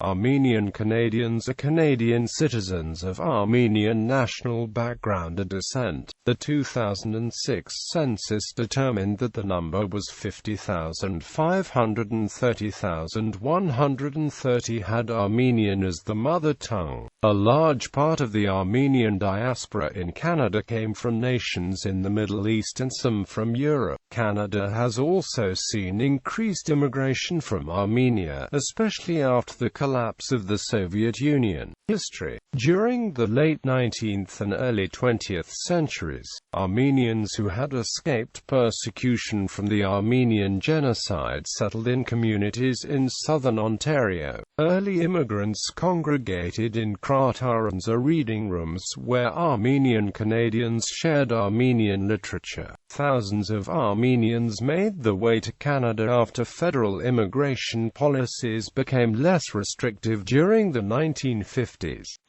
Armenian Canadians are Canadian citizens of Armenian national background and descent. The 2006 census determined that the number was 50,500 and 30,130 had Armenian as the mother tongue. A large part of the Armenian diaspora in Canada came from nations in the Middle East and some from Europe. Canada has also seen increased immigration from Armenia, especially after the collapse of the Soviet Union. History. During the late 19th and early 20th centuries, Armenians who had escaped persecution from the Armenian genocide settled in communities in southern Ontario. Early immigrants congregated in kratarans or reading rooms where Armenian Canadians shared Armenian literature. Thousands of Armenians made the way to Canada after federal immigration policies became less restrictive during the 1950s.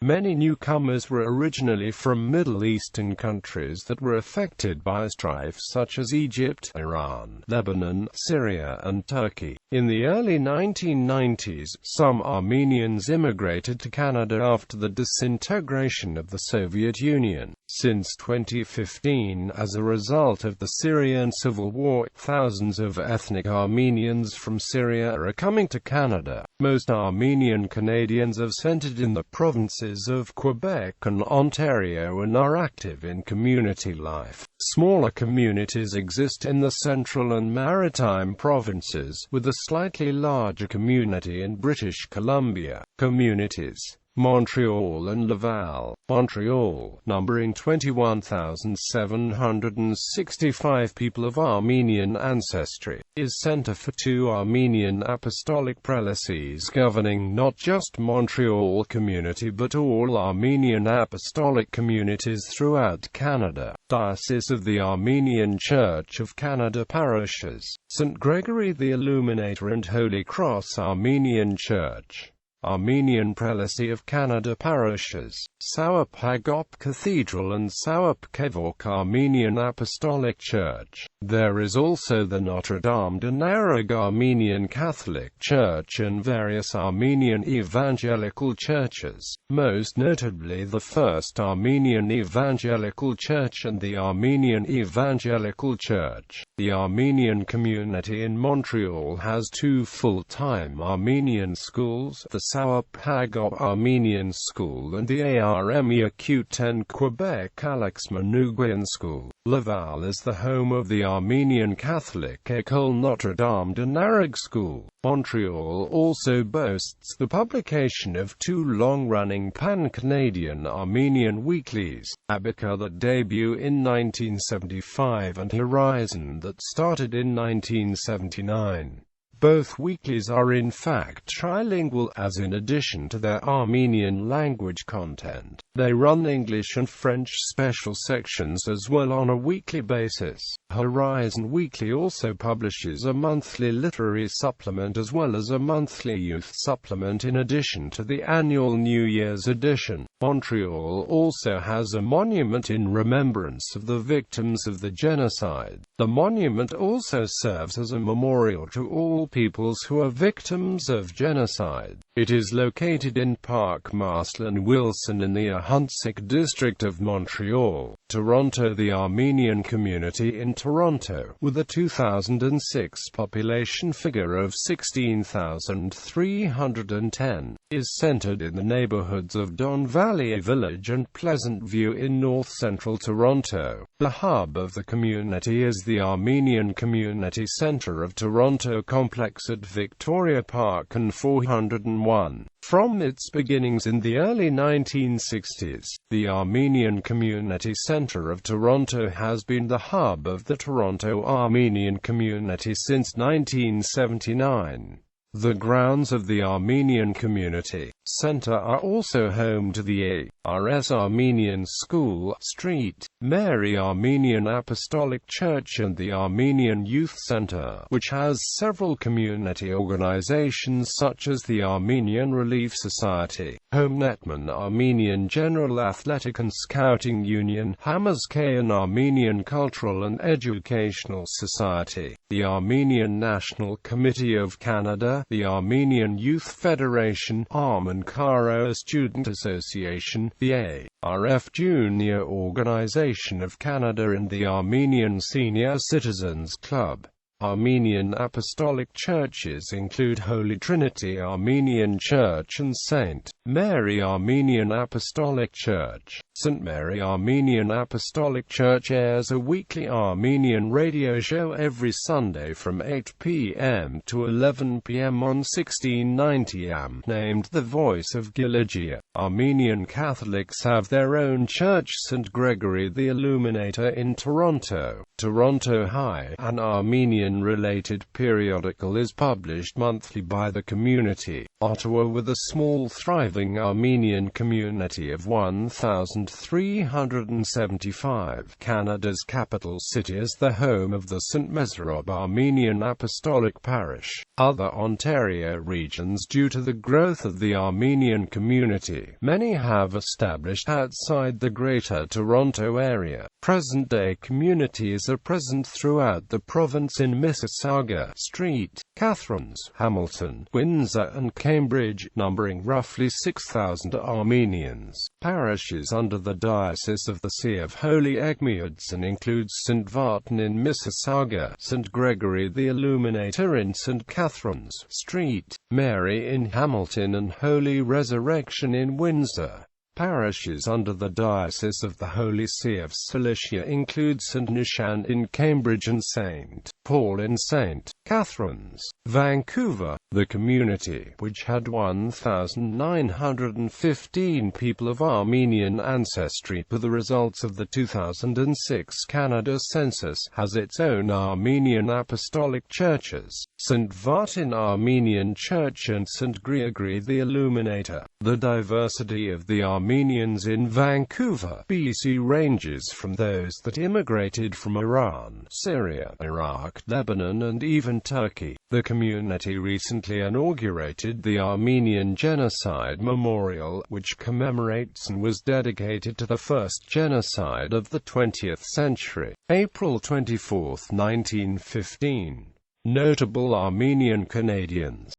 Many newcomers were originally from Middle Eastern countries that were affected by strife such as Egypt, Iran, Lebanon, Syria and Turkey. In the early 1990s, some Armenians immigrated to Canada after the disintegration of the Soviet Union. Since 2015, as a result of the Syrian civil war, thousands of ethnic Armenians from Syria are coming to Canada. Most Armenian Canadians are centered in the provinces of Quebec and Ontario and are active in community life. Smaller communities exist in the central and maritime provinces, with a slightly larger community in British Columbia. Communities: Montreal and Laval. Montreal, numbering 21,765 people of Armenian ancestry, is center for two Armenian apostolic prelacies governing not just Montreal community but all Armenian apostolic communities throughout Canada. Diocese of the Armenian Church of Canada parishes: St. Gregory the Illuminator and Holy Cross Armenian Church. Armenian Prelacy of Canada parishes: Serouj Hagop Cathedral and Serouj Kevork Armenian Apostolic Church. There is also the Notre-Dame-de Narag Armenian Catholic Church and various Armenian evangelical churches, most notably the First Armenian Evangelical Church and the Armenian Evangelical Church. The Armenian community in Montreal has two full-time Armenian schools, the Serouj Hagop Armenian School and the Armenia Q10 Quebec Alex Manoukian School. Laval is the home of the Armenian Catholic École Notre-Dame de Narag School. Montreal also boasts the publication of two long-running pan-Canadian Armenian weeklies, Abika that debut in 1975 and Horizon that started in 1979. Both weeklies are in fact trilingual, as in addition to their Armenian language content, they run English and French special sections as well on a weekly basis. Horizon Weekly also publishes a monthly literary supplement as well as a monthly youth supplement in addition to the annual New Year's edition. Montreal also has a monument in remembrance of the victims of the genocide. The monument also serves as a memorial to all peoples who are victims of genocide. It is located in Park Marcelin Wilson in the Ahuntsic district of Montreal. Toronto. The Armenian community in Toronto, with a 2006 population figure of 16,310, is centered in the neighborhoods of Don Valley Village and Pleasant View in north-central Toronto. The hub of the community is the Armenian Community Centre of Toronto complex at Victoria Park and 401. From its beginnings in the early 1960s, the Armenian Community Centre of Toronto has been the hub of the Toronto Armenian community since 1979. The grounds of the Armenian Community Center are also home to the ARS Armenian School, Street, Mary Armenian Apostolic Church and the Armenian Youth Center, which has several community organizations such as the Armenian Relief Society, Home Netman Armenian General Athletic and Scouting Union, Hamazk an Armenian Cultural and Educational Society, the Armenian National Committee of Canada, the Armenian Youth Federation, Armen Karo Student Association, the ARF Junior Organization of Canada and the Armenian Senior Citizens Club. Armenian Apostolic Churches include Holy Trinity Armenian Church and St. Mary Armenian Apostolic Church. St. Mary Armenian Apostolic Church airs a weekly Armenian radio show every Sunday from 8 p.m. to 11 p.m. on 1690 AM, named The Voice of Giligia. Armenian Catholics have their own church, St. Gregory the Illuminator in Toronto. Toronto High, an Armenian-related periodical, is published monthly by the community. Ottawa, with a small thriving Armenian community of 1,375. Canada's capital city is the home of the St. Serouj Armenian Apostolic Parish. Other Ontario regions, due to the growth of the Armenian community, many have established outside the Greater Toronto area. Present-day communities are present throughout the province in Mississauga, St. Catharines, Hamilton, Windsor and Cambridge, numbering roughly 6,000 Armenians. Parishes under the Diocese of the See of Holy Egmiadson includes St. Vartan in Mississauga, St. Gregory the Illuminator in St. Catharines, St. Mary in Hamilton and Holy Resurrection in Windsor. Parishes under the Diocese of the Holy See of Cilicia include St. Nishan in Cambridge and St. Paul in St. Catharines, Vancouver. The community, which had 1,915 people of Armenian ancestry per the results of the 2006 Canada census, has its own Armenian Apostolic Churches, St. Vartan Armenian Church and St. Gregory the Illuminator. The diversity of the Armenians in Vancouver, BC ranges from those that immigrated from Iran, Syria, Iraq, Lebanon and even Turkey. The community recently inaugurated the Armenian Genocide Memorial, which commemorates and was dedicated to the first genocide of the 20th century, April 24, 1915. Notable Armenian Canadians.